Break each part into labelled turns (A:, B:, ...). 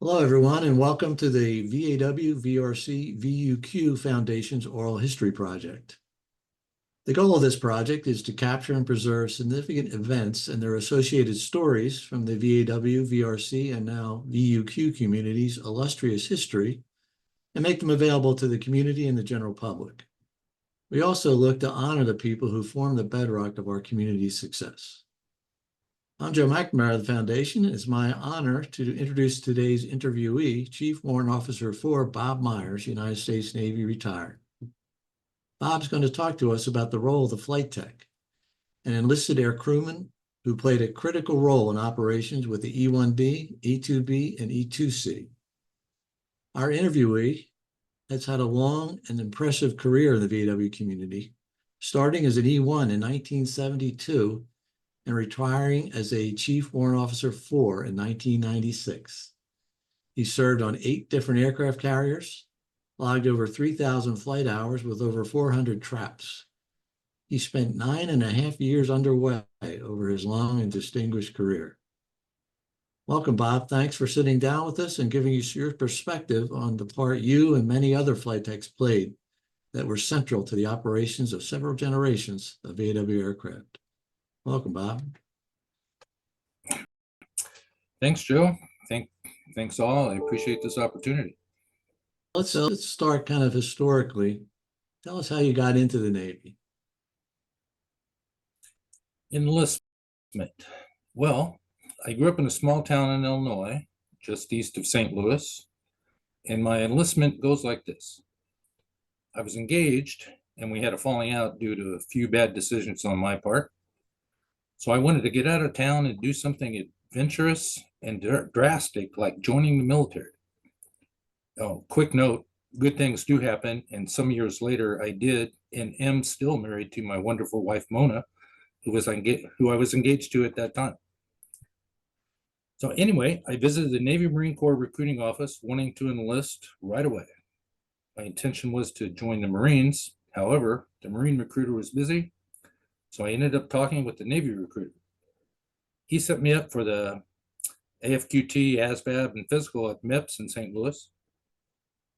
A: Hello, everyone, and welcome to the VAW-VRC VUQ Foundation's Oral History Project. The goal of this project is to capture and preserve significant events and their associated stories from the VAW-VRC and now VUQ community's illustrious history and make them available to the community and the general public. We also look to honor the people who form the bedrock of our community's success. I'm Joe McNamara of the Foundation. It's my honor to introduce today's interviewee, Chief Warrant Officer 4, Bob Meyers, United States Navy retired. Bob's going to talk to us about the role of the flight tech, an enlisted air crewman who played a critical role in operations with the E-1B, E-2B, and E-2C. Our interviewee has had a long and impressive career in the VAW community, starting as an E-1 in 1972 and retiring as a Chief Warrant Officer 4 in 1996. He served on 8 different aircraft carriers, logged over 3,000 flight hours with over 400 traps. He spent 9.5 years underway over his long and distinguished career. Welcome, Bob. Thanks for sitting down with us and giving us your perspective on the part you and many other flight techs played that were central to the operations of several generations of VAW aircraft. Welcome, Bob.
B: Thanks, Joe. Thanks all. I appreciate this opportunity.
A: Let's start kind of historically. Tell us how you got into the Navy.
B: Enlistment. Well, I grew up in a small town in Illinois, just east of St. Louis, and my enlistment goes like this. I was engaged, and we had a falling out due to a few bad decisions on my part. So I wanted to get out of town and do something adventurous and drastic, like joining the military. Oh, quick note, good things do happen. And some years later, I did, and am still married to my wonderful wife, Mona, who I was engaged to at that time. So anyway, I visited the Navy Marine Corps recruiting office wanting to enlist right away. My intention was to join the Marines. However, the Marine recruiter was busy, so I ended up talking with the Navy recruiter. He set me up for the AFQT, ASVAB, and physical at MEPS in St. Louis.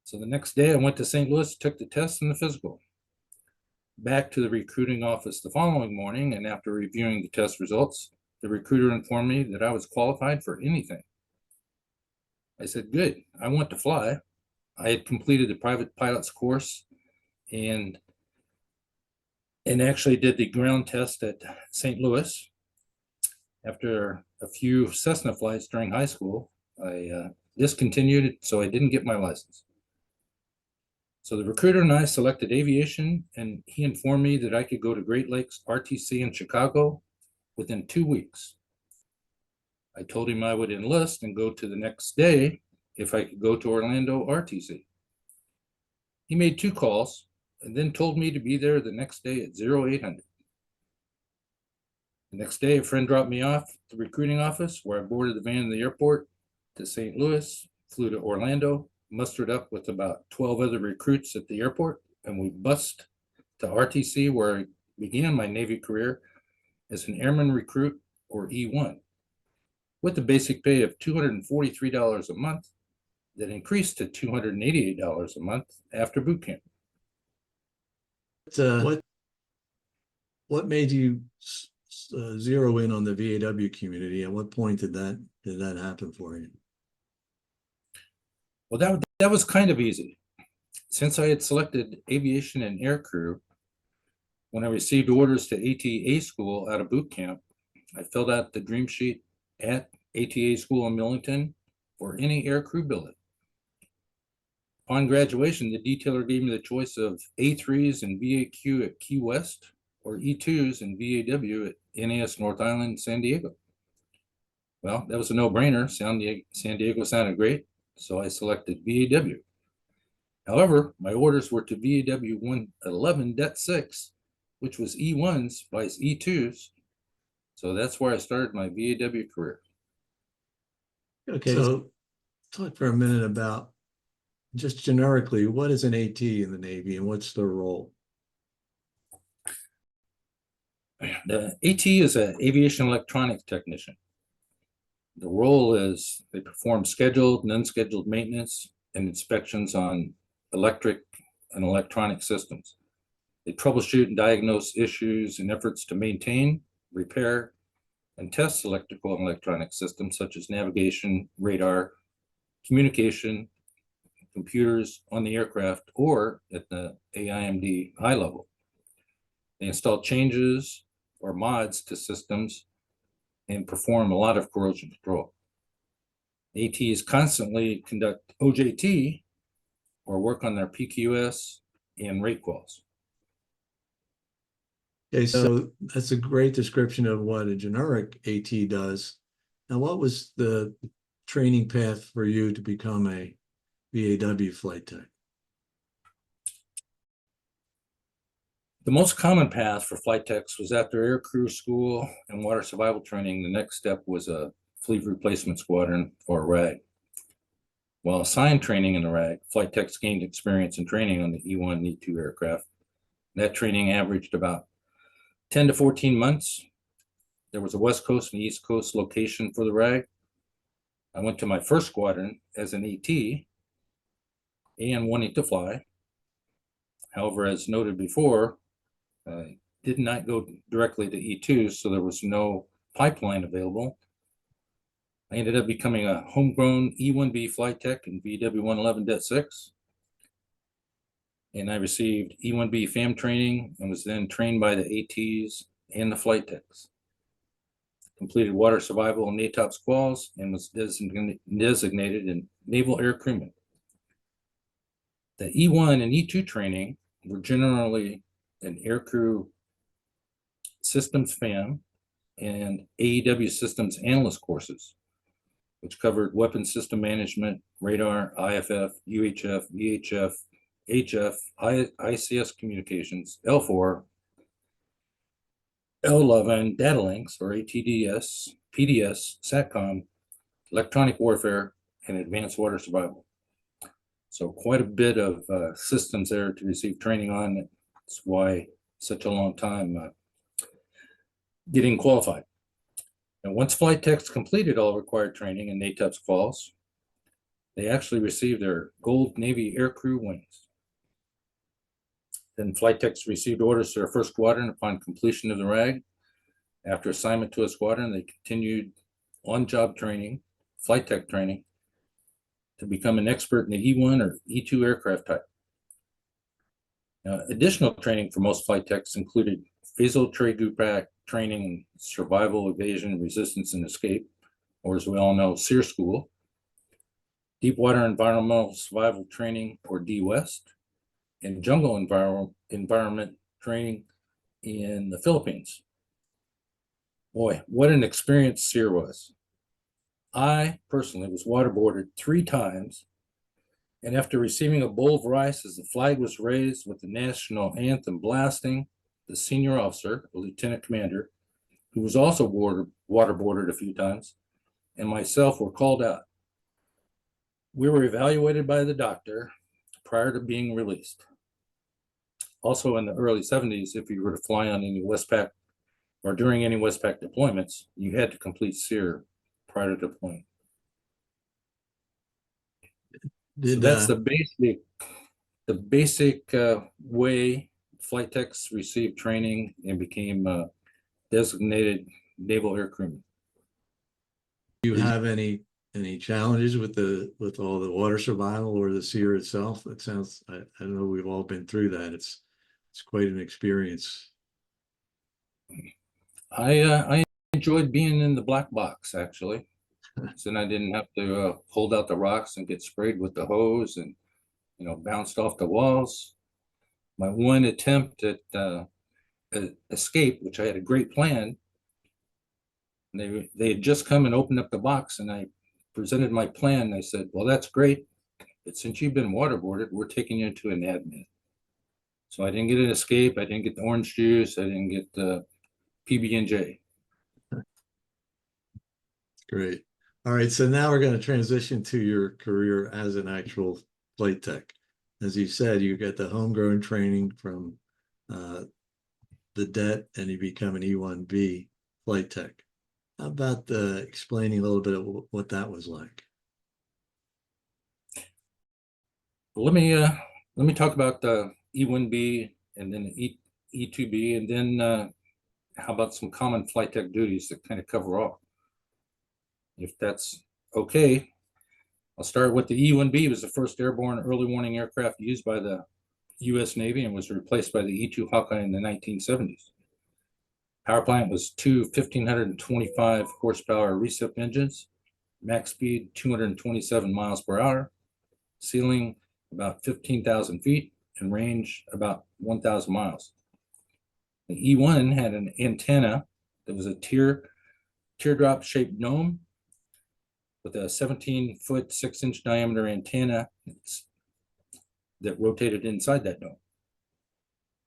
B: So the next day I went to St. Louis, took the test and the physical. Back to the recruiting office the following morning, and after reviewing the test results, the recruiter informed me that I was qualified for anything. I said, good, I want to fly. I had completed the private pilot's course and actually did the ground test at St. Louis. After a few Cessna flights during high school, I discontinued it, so I didn't get my license. So the recruiter and I selected aviation, and he informed me that I could go to Great Lakes RTC in Chicago within 2 weeks. I told him I would enlist and go to the next day if I could go to Orlando RTC. He made 2 calls and then told me to be there the next day at 0800. The next day, a friend dropped me off at the recruiting office where I boarded the van in the airport to St. Louis, flew to Orlando, mustered up with about 12 other recruits at the airport, and we bussed to RTC where I began my Navy career as an airman recruit, or E-1, with a basic pay of $243 a month that increased to $288 a month after boot camp.
A: What made you zero in on the VAW community? At what point did that happen for you?
B: Well, that was kind of easy. Since I had selected aviation and air crew, when I received orders to ATA school out of boot camp, I filled out the dream sheet at ATA school in Millington for any air crew billet. Upon graduation, the detailer gave me the choice of A3s and VAQ at Key West or E2s and VAW at NAS North Island, San Diego. Well, that was a no-brainer. San Diego sounded great, so I selected VAW. However, my orders were to VAW 111 Det 6, which was E1s vice E2s. So that's where I started my VAW career.
A: Okay, so talk for a minute about just generically, what is an AT in the Navy and what's their role?
B: The AT is an aviation electronics technician. The role is they perform scheduled and unscheduled maintenance and inspections on electric and electronic systems. They troubleshoot and diagnose issues in efforts to maintain, repair, and test electrical and electronic systems such as navigation, radar, communication, computers on the aircraft or at the AIMD high level. They install changes or mods to systems and perform a lot of corrosion control. ATs constantly conduct OJT or work on their PQS and rate quals.
A: Okay, so that's a great description of what a generic AT does. Now, what was the training path for you to become a VAW flight tech?
B: The most common path for flight techs was after air crew school and water survival training. The next step was a fleet replacement squadron or RAG. While assigned training in the RAG, flight techs gained experience and training on the E1 and E2 aircraft. That training averaged about 10 to 14 months. There was a West Coast and East Coast location for the RAG. I went to my first squadron as an AT and wanting to fly. However, as noted before, I did not go directly to E2, so there was no pipeline available. I ended up becoming a homegrown E1B flight tech in VW111-6. And I received E1B FAM training and was then trained by the ATs and the flight techs. Completed water survival and NATOPS quals and was designated in Naval Air Crewman. The E1 and E2 training were generally an aircrew systems FAM and AEW systems analyst courses, which covered weapon system management, radar, IFF, UHF, VHF, HF, ICS communications, L4, L11, data links or ATDS, PDS, SATCOM, electronic warfare, and advanced water survival. So quite a bit of systems there to receive training on. That's why such a long time getting qualified. And once flight techs completed all required training and NATOPS quals, they actually received their Gold Navy Aircrew wings. Then flight techs received orders to their first squadron upon completion of the RAG. After assignment to a squadron, they continued on-job training, flight tech training, to become an expert in the E1 or E2 aircraft type. Additional training for most flight techs included phasal tray GUPAC training in survival, evasion, resistance, and escape, or as we all know, SEER school, deep water environmental survival training, or DWEST, and jungle environment training in the Philippines. Boy, what an experience SEER was. I personally was waterboarded 3 times, and after receiving a bowl of rice as the flag was raised with the national anthem blasting, the senior officer, the lieutenant commander, who was also waterboarded a few times, and myself were called out. We were evaluated by the doctor prior to being released. Also in the early 70s, if you were to fly on any Westpac or during any Westpac deployments, you had to complete SEER prior to deploying. So that's the basic way flight techs received training and became designated naval air crewmen.
A: Do you have any challenges with all the water survival or the SEER itself? It sounds, I know we've all been through that. It's quite an experience.
B: I enjoyed being in the black box, actually. So then I didn't have to hold out the rocks and get sprayed with the hose and, bounced off the walls. My one attempt at escape, which I had a great plan, they had just come and opened up the box, and I presented my plan. They said, well, that's great, but since you've been waterboarded, we're taking you to an admin. So I didn't get an escape. I didn't get the orange juice. I didn't get the PB&J.
A: Great. All right, so now we're going to transition to your career as an actual flight tech. As you said, you get the homegrown training from the DET, and you become an E1B flight tech. How about explaining a little bit of what that was like?
B: Let me talk about the E1B and then E2B, and then how about some common flight tech duties that kind of cover all. If that's okay, I'll start with the E1B. It was the first airborne early warning aircraft used by the U.S. Navy and was replaced by the E2 Hawkeye in the 1970s. Power plant was two 1,525 horsepower recip engines, max speed 227 miles per hour, ceiling about 15,000 feet, and range about 1,000 miles. The E1 had an antenna that was a teardrop shaped dome with a 17-foot, 6-inch diameter antenna that rotated inside that dome.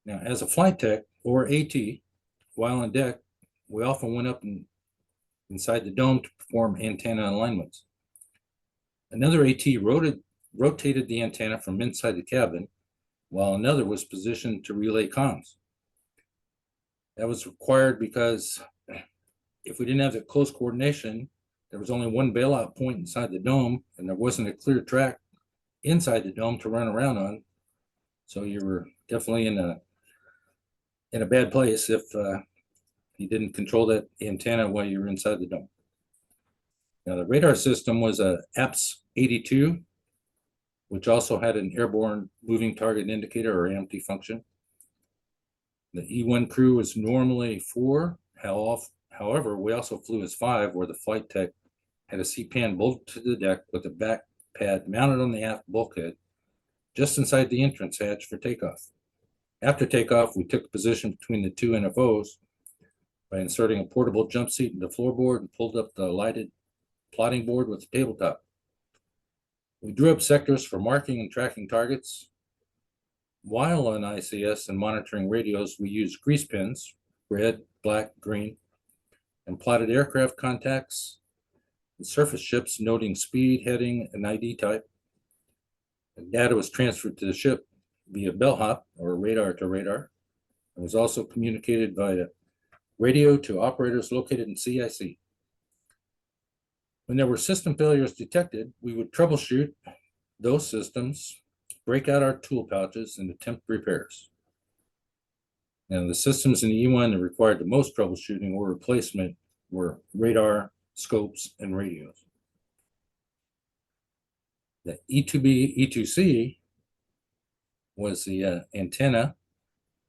B: Now, as a flight tech or AT, while on deck, we often went up inside the dome to perform antenna alignments. Another AT rotated the antenna from inside the cabin, while another was positioned to relay comms. That was required because if we didn't have the close coordination, there was only one bailout point inside the dome, and there wasn't a clear track inside the dome to run around on. So you were definitely in a bad place if you didn't control that antenna while you were inside the dome. Now the radar system was a APS-82, which also had an airborne moving target indicator or AMT function. The E1 crew was normally 4. However, we also flew as 5, where the flight tech had a C-pan bolted to the deck with a back pad mounted on the aft bulkhead just inside the entrance hatch for takeoff. After takeoff, we took position between the two NFOs by inserting a portable jump seat in the floorboard and pulled up the lighted plotting board with the tabletop. We drew up sectors for marking and tracking targets. While on ICS and monitoring radios, we used grease pins, red, black, green, and plotted aircraft contacts and surface ships noting speed, heading, and ID type. The data was transferred to the ship via bellhop or radar to radar. It was also communicated via radio to operators located in CIC. When there were system failures detected, we would troubleshoot those systems, break out our tool pouches, and attempt repairs. Now, the systems in the E1 that required the most troubleshooting or replacement were radar, scopes, and radios. The E2B, E2C was the antenna,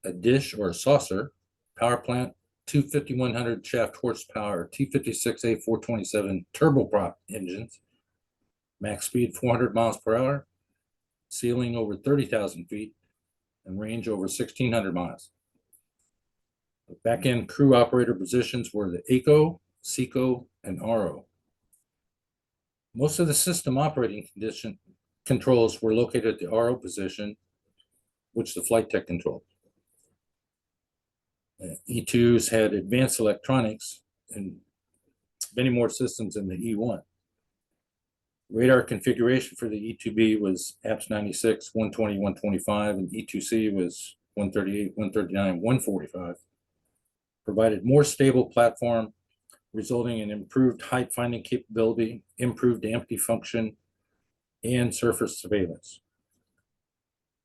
B: a dish or a saucer, power plant, two 5,100 shaft horsepower T56A427 turboprop engines, max speed 400 miles per hour, ceiling over 30,000 feet, and range over 1,600 miles. The back-end crew operator positions were the ACO, SECO, and RO. Most of the system operating controls were located at the RO position, which the flight tech controlled. E2s had advanced electronics and many more systems than the E1. Radar configuration for the E2B was APS 96, 120, 125, and E2C was 138, 139, 145. Provided more stable platform, resulting in improved height finding capability, improved AMT function, and surface surveillance.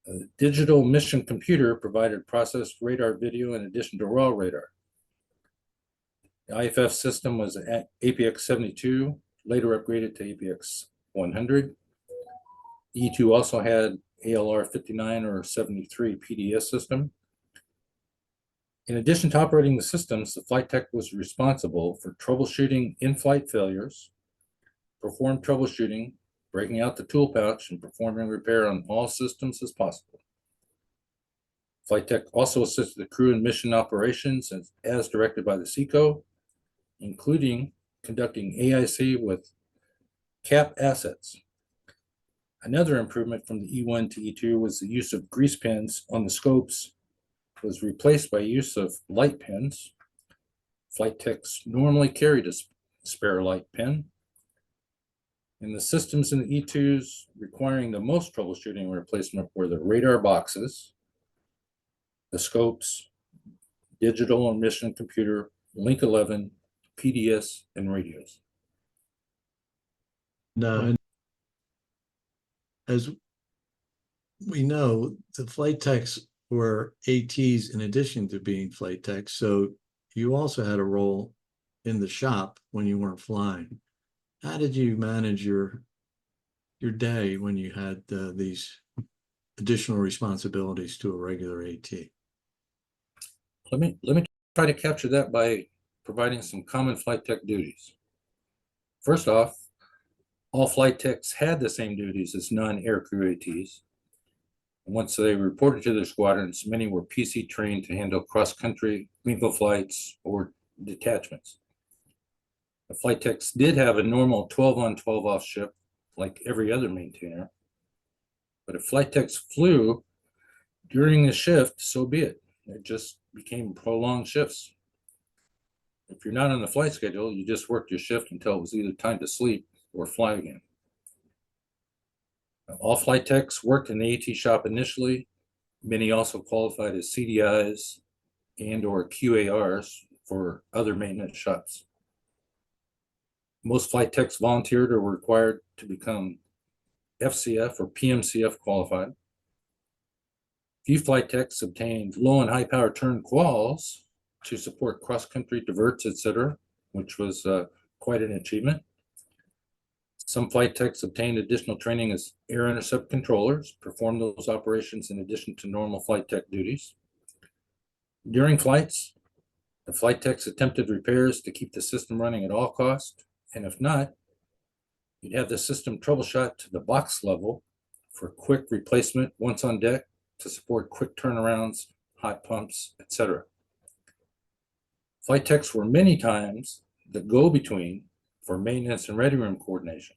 B: A digital mission computer provided processed radar video in addition to raw radar. The IFF system was APX 72, later upgraded to APX 100. E2 also had ALR 59 or 73 PDS system. In addition to operating the systems, the flight tech was responsible for troubleshooting in-flight failures, performed troubleshooting, breaking out the tool pouch, and performing repair on all systems as possible. Flight tech also assisted the crew in mission operations as directed by the SECO, including conducting AIC with CAP assets. Another improvement from the E1 to E2 was the use of grease pins on the scopes was replaced by use of light pins. Flight techs normally carried a spare light pin. And the systems in the E2s requiring the most troubleshooting and replacement were the radar boxes, the scopes, digital and mission computer, Link 11, PDS, and radios.
A: No, and as we know, the flight techs were ATs in addition to being flight techs. So you also had a role in the shop when you weren't flying. How did you manage your day when you had these additional responsibilities to a regular AT?
B: Let me try to capture that by providing some common flight tech duties. First off, all flight techs had the same duties as non-aircrew ATs. Once they reported to their squadrons, many were PC trained to handle cross-country, length flights, or detachments. The flight techs did have a normal 12-on, 12-off shift like every other maintainer. But if flight techs flew during the shift, so be it. It just became prolonged shifts. If you're not on the flight schedule, you just worked your shift until it was either time to sleep or fly again. All flight techs worked in the AT shop initially. Many also qualified as CDIs and or QARs for other maintenance shops. Most flight techs volunteered or were required to become FCF or PMCF qualified. Few flight techs obtained low and high power turn quals to support cross-country diverts, etc., which was quite an achievement. Some flight techs obtained additional training as air intercept controllers, performed those operations in addition to normal flight tech duties. During flights, the flight techs attempted repairs to keep the system running at all costs, and if not, you'd have the system troubleshot to the box level for quick replacement once on deck to support quick turnarounds, hot pumps, etc. Flight techs were many times the go-between for maintenance and ready room coordination.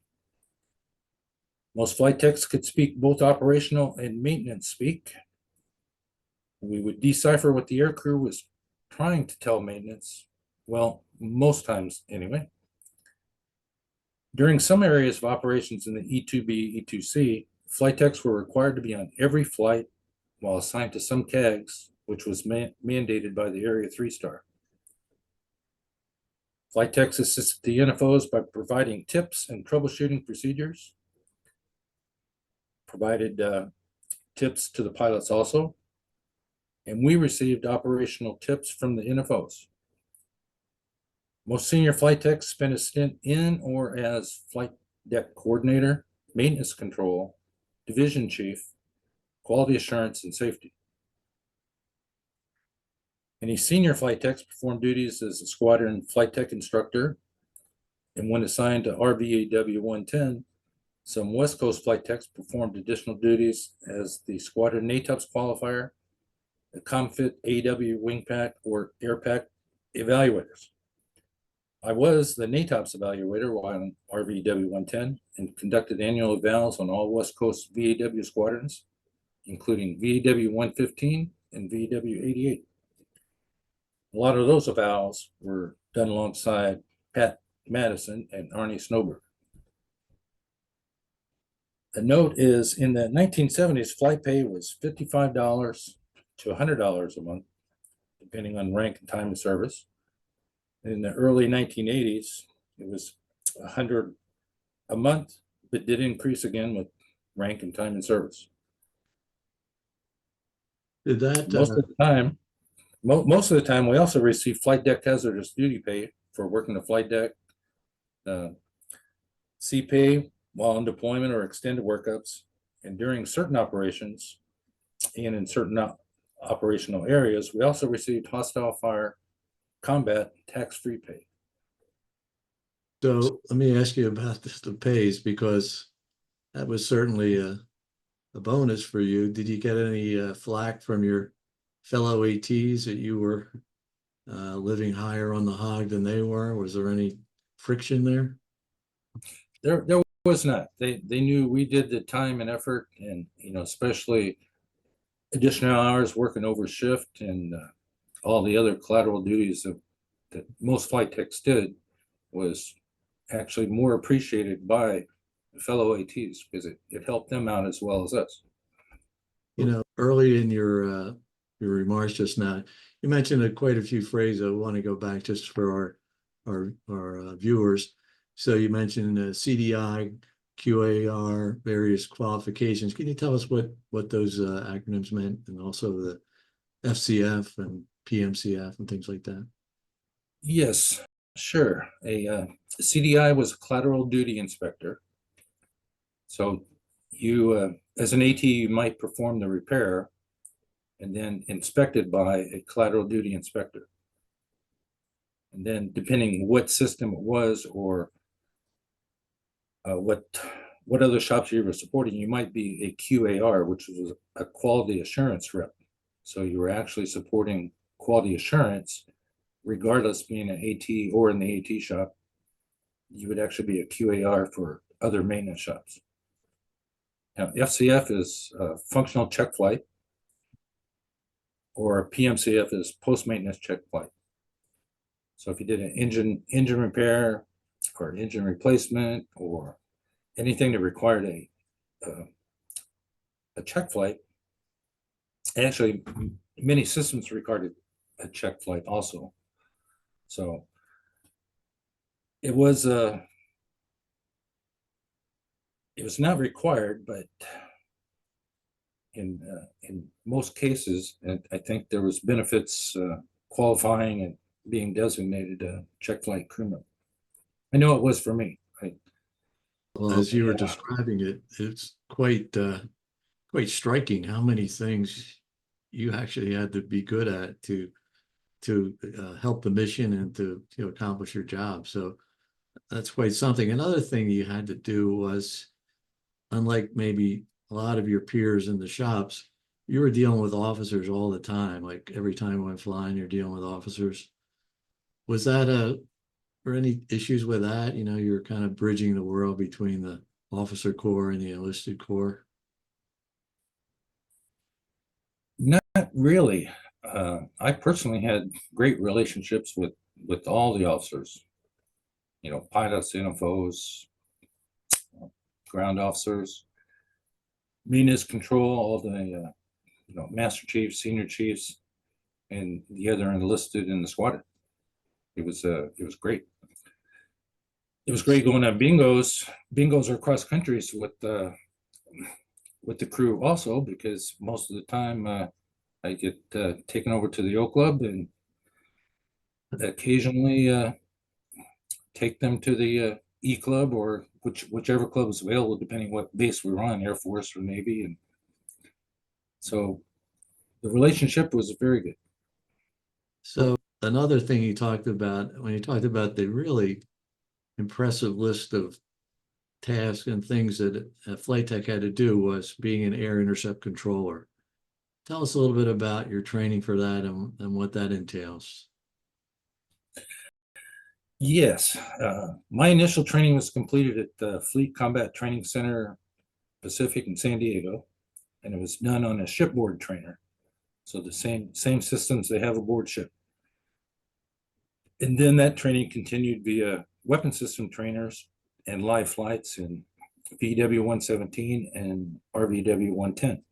B: Most flight techs could speak both operational and maintenance speak. We would decipher what the aircrew was trying to tell maintenance, well, most times anyway. During some areas of operations in the E2B, E2C, flight techs were required to be on every flight while assigned to some CAGs, which was mandated by the Area 3-star. Flight techs assisted the NFOs by providing tips and troubleshooting procedures, provided tips to the pilots also, and we received operational tips from the NFOs. Most senior flight techs spent a stint in or as flight deck coordinator, maintenance control, division chief, quality assurance, and safety. Many senior flight techs performed duties as a squadron flight tech instructor, and when assigned to VAW-110, some West Coast flight techs performed additional duties as the squadron NATOPS qualifier, the ComFit AW wing pack or air pack evaluators. I was the NATOPS evaluator while on VAW-110 and conducted annual evals on all West Coast VAW squadrons, including VAW-115 and VAW-88. A lot of those evals were done alongside Pat Madison and Arnie Snowberg. A note is in the 1970s, flight pay was $55 to $100 a month, depending on rank and time of service. In the early 1980s, it was $100 a month, but did increase again with rank and time in service.
A: Did that
B: Most of the time, we also received flight deck hazardous duty pay for working the flight deck, CPay while on deployment or extended workups, and during certain operations and in certain operational areas, we also received hostile fire, combat, tax-free pay.
A: So let me ask you about the pays, because that was certainly a bonus for you. Did you get any flack from your fellow ATs that you were living higher on the hog than they were? Was there any friction there?
B: There was not. They knew we did the time and effort, and especially additional hours working over shift and all the other collateral duties that most flight techs did was actually more appreciated by fellow ATs because it helped them out as well as us.
A: Early in your remarks just now, you mentioned quite a few phrases. I want to go back just for our our viewers. So you mentioned CDI, QAR, various qualifications. Can you tell us what those acronyms meant, and also the FCF and PMCF and things like that?
B: Yes, sure. A CDI was a collateral duty inspector. So you, as an AT, you might perform the repair and then inspected by a collateral duty inspector. And then depending what system it was, or what other shops you were supporting, you might be a QAR, which was a quality assurance rep. So you were actually supporting quality assurance, regardless being an AT or in the AT shop. You would actually be a QAR for other maintenance shops. Now, FCF is functional check flight, or PMCF is post-maintenance check flight. So if you did an engine repair or engine replacement or anything that required a check flight, actually many systems required a check flight also. So it was not required, but in most cases, and I think there was benefits qualifying and being designated a check flight crewman. I know it was for me.
A: Well, as you were describing it, it's quite striking how many things you actually had to be good at to help the mission and to accomplish your job. So that's quite something. Another thing you had to do was, unlike maybe a lot of your peers in the shops, you were dealing with officers all the time. Like every time you went flying, you're dealing with officers. Was that were any issues with that? You're kind of bridging the world between the officer corps and the enlisted corps.
B: Not really. I personally had great relationships with all the officers, pilots, NFOs, ground officers, maintenance control, all the master chiefs, senior chiefs, and the other enlisted in the squadron. It was great. It was great going on bingos. Bingos are cross countries with the crew also, because most of the time I get taken over to the O Club and occasionally take them to the E Club, or whichever club is available, depending what base we were on, Air Force or Navy. And so the relationship was very good.
A: So another thing you talked about, when you talked about the really impressive list of tasks and things that a flight tech had to do, was being an air intercept controller. Tell us a little bit about your training for that and what that entails.
B: Yes, my initial training was completed at the Fleet Combat Training Center Pacific in San Diego, and it was done on a shipboard trainer. So the same systems they have aboard ship. And then that training continued via weapon system trainers and live flights in VW-117 and RVW-110.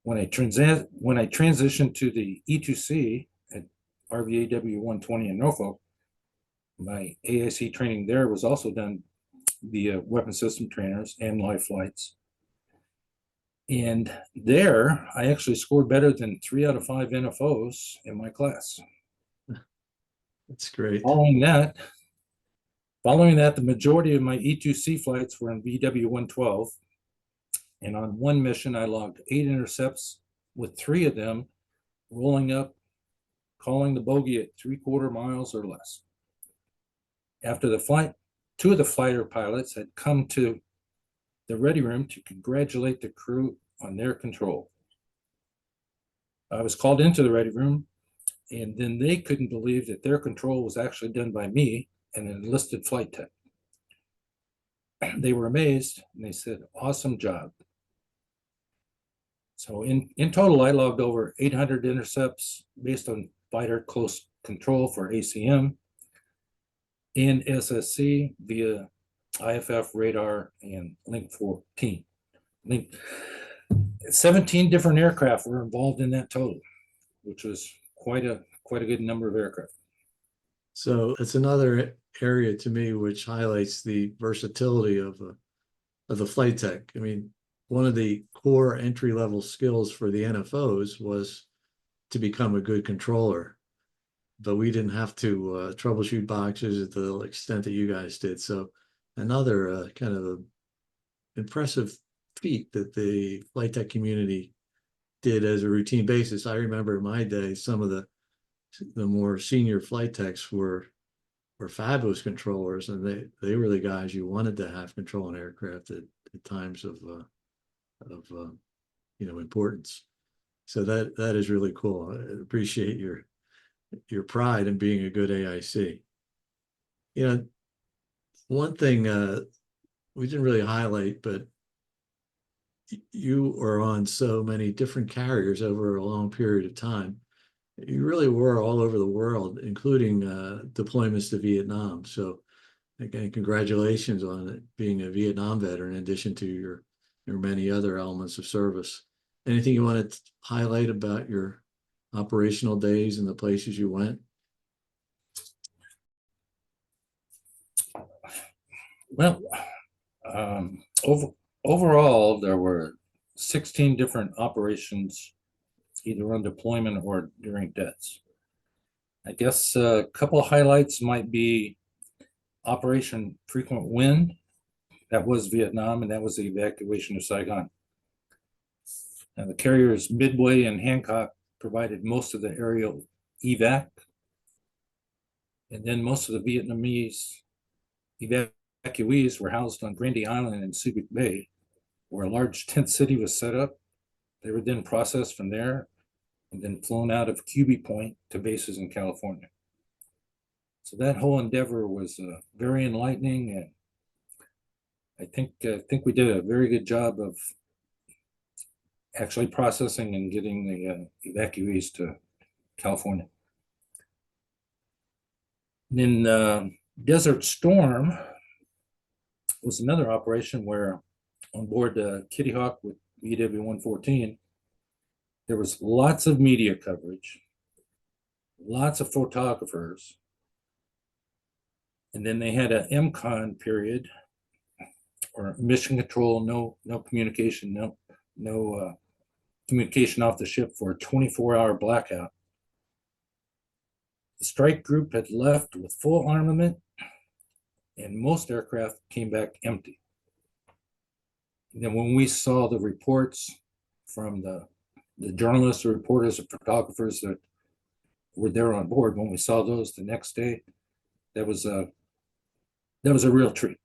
B: When I transitioned to the E2C at RVAW-120 in Norfolk, my AIC training there was also done via weapon system trainers and live flights. And there, I actually scored better than 3 out of 5 NFOs in my class.
A: That's great.
B: Following that, the majority of my E2C flights were in VW-112. And on one mission, I logged 8 intercepts, with 3 of them rolling up, calling the bogey at 3/4 miles or less. After the flight, 2 of the fighter pilots had come to the ready room to congratulate the crew on their control. I was called into the ready room, and then they couldn't believe that their control was actually done by me, an enlisted flight tech. They were amazed, and they said, "Awesome job." So in total, I logged over 800 intercepts based on fighter close control for ACM and SSC via IFF radar and Link 14. 17 different aircraft were involved in that total, which was quite a good number of aircraft.
A: So it's another area to me which highlights the versatility of the flight tech. I mean, one of the core entry-level skills for the NFOs was to become a good controller, but we didn't have to troubleshoot boxes at the extent that you guys did. So another kind of impressive feat that the flight tech community did as a routine basis. I remember in my day, some of the more senior flight techs were fabulous controllers, and they were the guys you wanted to have controlling aircraft at times of importance. So that is really cool. I appreciate your pride in being a good AIC. You know, one thing we didn't really highlight, but you are on so many different carriers over a long period of time. You really were all over the world, including deployments to Vietnam. So again, congratulations on it, being a Vietnam veteran in addition to your many other elements of service. Anything you want to highlight about your operational days and the places you went?
B: Well, overall, there were 16 different operations, either on deployment or during deaths. I guess a couple of highlights might be Operation Frequent Wind. That was Vietnam, and that was the evacuation of Saigon. Now, the carriers Midway and Hancock provided most of the aerial evac, and then most of the Vietnamese evacuees were housed on Brandy Island in Subic Bay, where a large tent city was set up. They were then processed from there and then flown out of QB Point to bases in California. So that whole endeavor was very enlightening, and I think we did a very good job of actually processing and getting the evacuees to California. And then Desert Storm was another operation where on board Kitty Hawk with VAW-114, there was lots of media coverage, lots of photographers, and then they had an MCON period, or mission control, no communication, no communication off the ship, for a 24-hour blackout. The strike group had left with full armament, and most aircraft came back empty. And then when we saw the reports from the journalists, the reporters, the photographers that were there on board, when we saw those the next day, that was a real treat.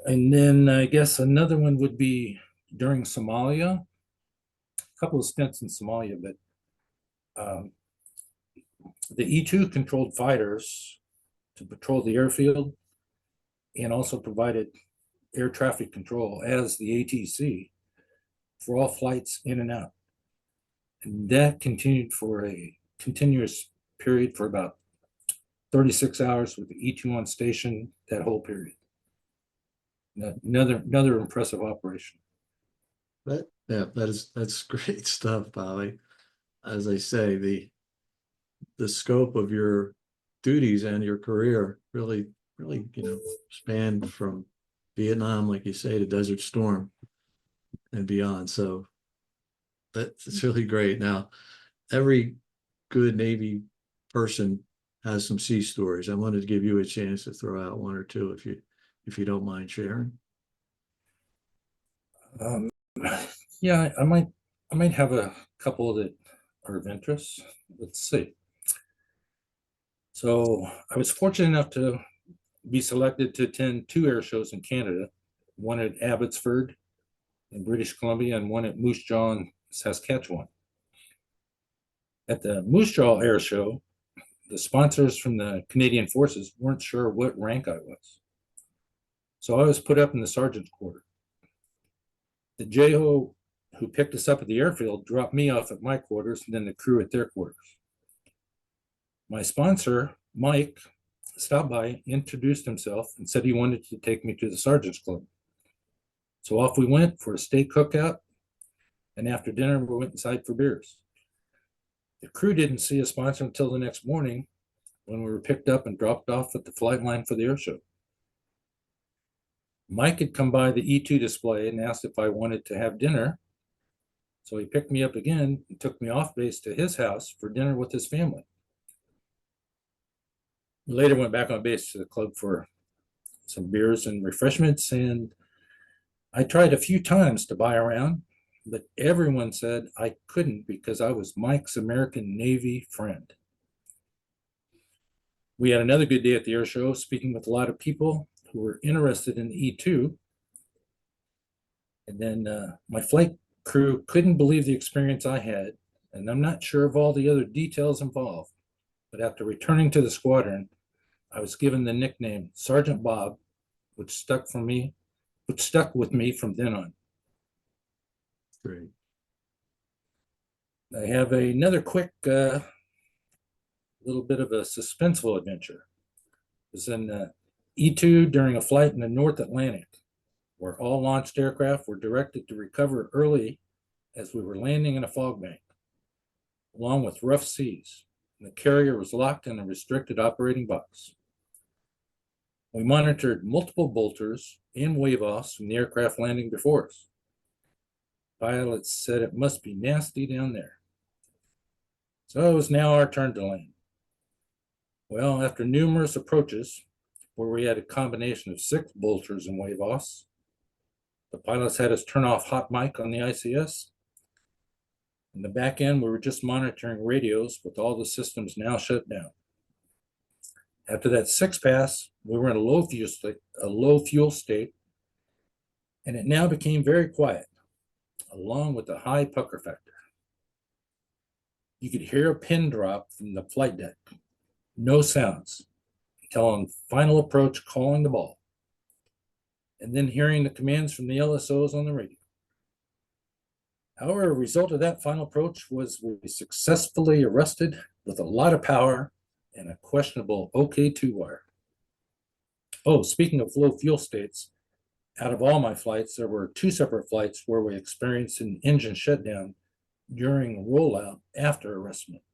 B: And then I guess another one would be during Somalia, a couple of stints in Somalia, but the E-2 controlled fighters to patrol the airfield and also provided air traffic control as the ATC for all flights in and out. And that continued for a continuous period for about 36 hours with the E-2 on station that whole period. Another impressive operation.
A: That's great stuff, Bobby. As I say, the scope of your duties and your career really spanned from Vietnam, like you say, to Desert Storm and beyond. So that's really great. Now, every good Navy person has some sea stories. I wanted to give you a chance to throw out one or two if you don't mind sharing.
B: Yeah, I might have a couple that are of interest. Let's see. So I was fortunate enough to be selected to attend 2 air shows in Canada, one at Abbotsford in British Columbia and one at Moose Jaw in Saskatchewan. At the Moose Jaw Air Show, the sponsors from the Canadian Forces weren't sure what rank I was. So I was put up in the sergeant's quarter. The JO who picked us up at the airfield dropped me off at my quarters and then the crew at their quarters. My sponsor, Mike, stopped by, introduced himself, and said he wanted to take me to the Sergeant's Club. So off we went for a steak cookout, and after dinner, we went inside for beers. The crew didn't see a sponsor until the next morning when we were picked up and dropped off at the flight line for the air show. Mike had come by the E2 display and asked if I wanted to have dinner. So he picked me up again and took me off base to his house for dinner with his family. We later went back on base to the club for some beers and refreshments, and I tried a few times to buy around, but everyone said I couldn't because I was Mike's American Navy friend. We had another good day at the air show, speaking with a lot of people who were interested in the E2. And then my flight crew couldn't believe the experience I had, and I'm not sure of all the other details involved. But after returning to the squadron, I was given the nickname Sergeant Bob, which stuck with me from then on.
A: Great.
B: I have another quick little bit of a suspenseful adventure. It was in E2 during a flight in the North Atlantic, where all launched aircraft were directed to recover early as we were landing in a fog bank, along with rough seas. The carrier was locked in a restricted operating box. We monitored multiple bolters and wave-offs from the aircraft landing before us. Pilots said it must be nasty down there. So it was now our turn to land. Well, after numerous approaches, where we had a combination of 6 bolters and wave-offs, the pilots had us turn off hot mic on the ICS. In the back end, we were just monitoring radios with all the systems now shut down. After that 6 pass, we were in a low fuel state, and it now became very quiet, along with a high pucker factor. You could hear a pin drop from the flight deck, no sounds, until on final approach calling the ball, and then hearing the commands from the LSOs on the radio. However, a result of that final approach was we successfully arrested with a lot of power and a questionable OK2 wire. Oh, speaking of low fuel states, out of all my flights, there were 2 separate flights where we experienced an engine shutdown during rollout after arrestment.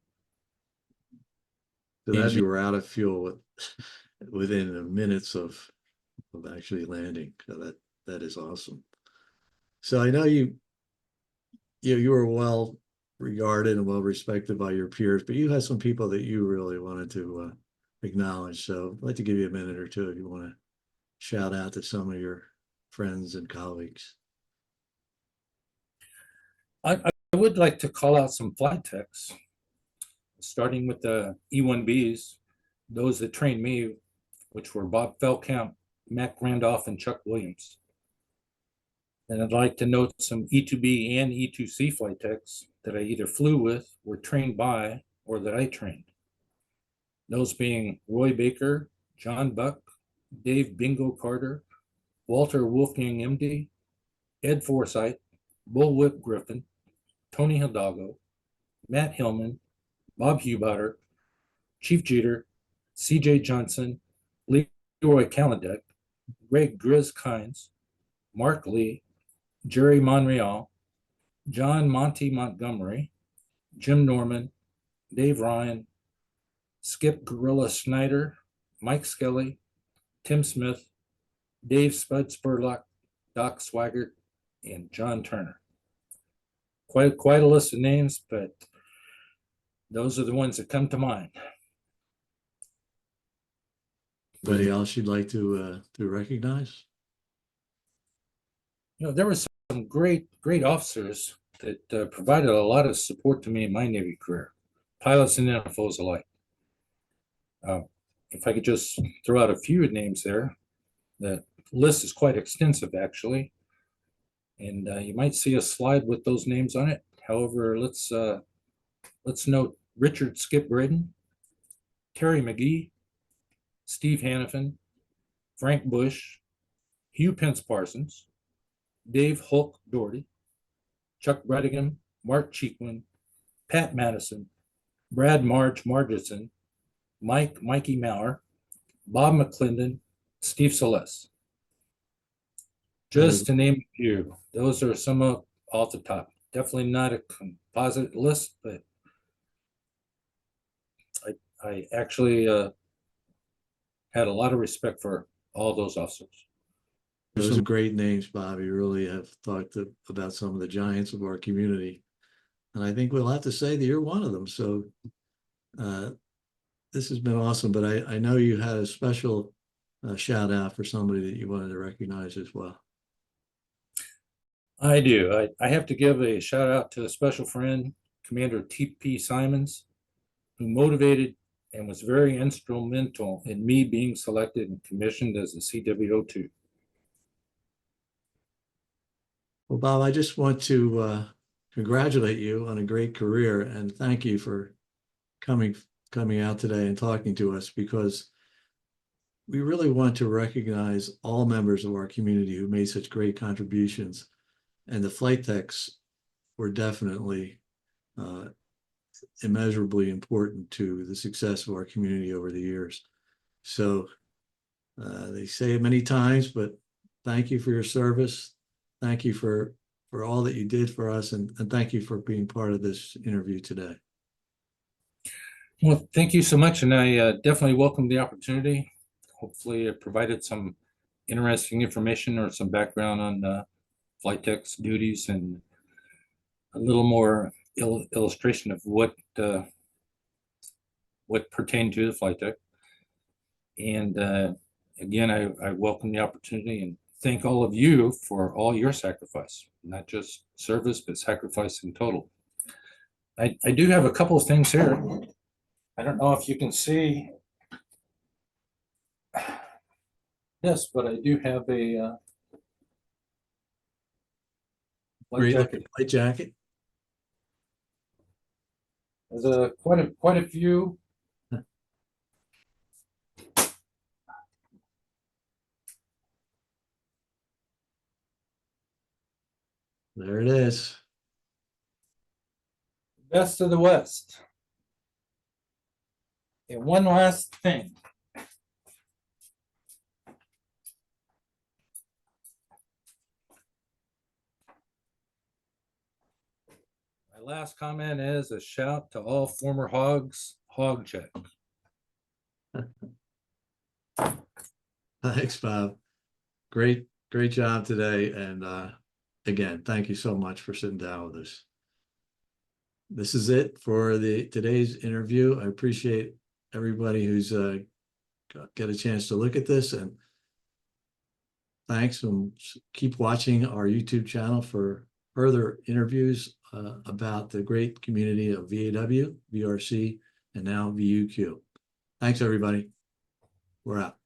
A: So that you were out of fuel within minutes of actually landing. So that is awesome. So I know you were well regarded and well respected by your peers, but you had some people that you really wanted to acknowledge. So I'd like to give you a minute or two if you want to shout out to some of your friends and colleagues.
B: I would like to call out some flight techs, starting with the E1Bs, those that trained me, which were Bob Feldkamp, Mac Randolph, and Chuck Williams. And I'd like to note some E2B and E2C flight techs that I either flew with, were trained by, or that I trained. Those being Roy Baker, John Buck, Dave Bingo Carter, Walter Wolfgang MD, Ed Forsyth, Bullwhip Griffin, Tony Hidalgo, Matt Hillman, Bob Hubotter, Chief Jeter, CJ Johnson, Leroy Calendek, Greg Grizz Kynes, Mark Lee, Jerry Monreal, John Monty Montgomery, Jim Norman, Dave Ryan, Skip Gorilla Snyder, Mike Skelly, Tim Smith, Dave Spud Spurlock, Doc Swaggart, and John Turner. Quite a list of names, but those are the ones that come to mind.
A: Anybody else you'd like to recognize?
B: There were some great officers that provided a lot of support to me in my Navy career, pilots and NFOs alike. If I could just throw out a few names there, the list is quite extensive, actually. And you might see a slide with those names on it. However, let's note Richard Skip Braden, Terry McGee, Steve Hannafin, Frank Bush, Hugh Pence Parsons, Dave Hulk Doherty, Chuck Bredigan, Mark Cheekwin, Pat Madison, Brad Margeson, Mikey Maurer, Bob McClendon, Steve Celeste. Just to name a few, those are some off the top. Definitely not a composite list, but I actually had a lot of respect for all those officers.
A: Those are some great names, Bob. You really have talked about some of the giants of our community. And I think we'll have to say that you're one of them. So this has been awesome, but I know you had a special shout out for somebody that you wanted to recognize as well.
B: I do. I have to give a shout out to a special friend, Commander T.P. Simons, who motivated and was very instrumental in me being selected and commissioned as a CWO2.
A: Well, Bob, I just want to congratulate you on a great career and thank you for coming out today and talking to us, because we really want to recognize all members of our community who made such great contributions. And the flight techs were definitely immeasurably important to the success of our community over the years. So they say it many times, but thank you for your service. Thank you for all that you did for us, and thank you for being part of this interview today.
B: Well, thank you so much, and I definitely welcome the opportunity. Hopefully it provided some interesting information or some background on flight tech's duties and a little more illustration of what pertained to the flight tech. And again, I welcome the opportunity and thank all of you for all your sacrifice, not just service, but sacrifice in total. I do have a couple of things here. I don't know if you can see this, but I do have a
A: Great looking flight jacket.
B: There's quite a few.
A: There it is.
B: Best of the West. And one last thing. My last comment is a shout to all former hogs, hog check.
A: Thanks, Bob. Great job today. And again, thank you so much for sitting down with us. This is it for today's interview. I appreciate everybody who's got a chance to look at this, and thanks, and keep watching our YouTube channel for further interviews about the great community of VAW, VRC, and now VUQ. Thanks, everybody. We're out.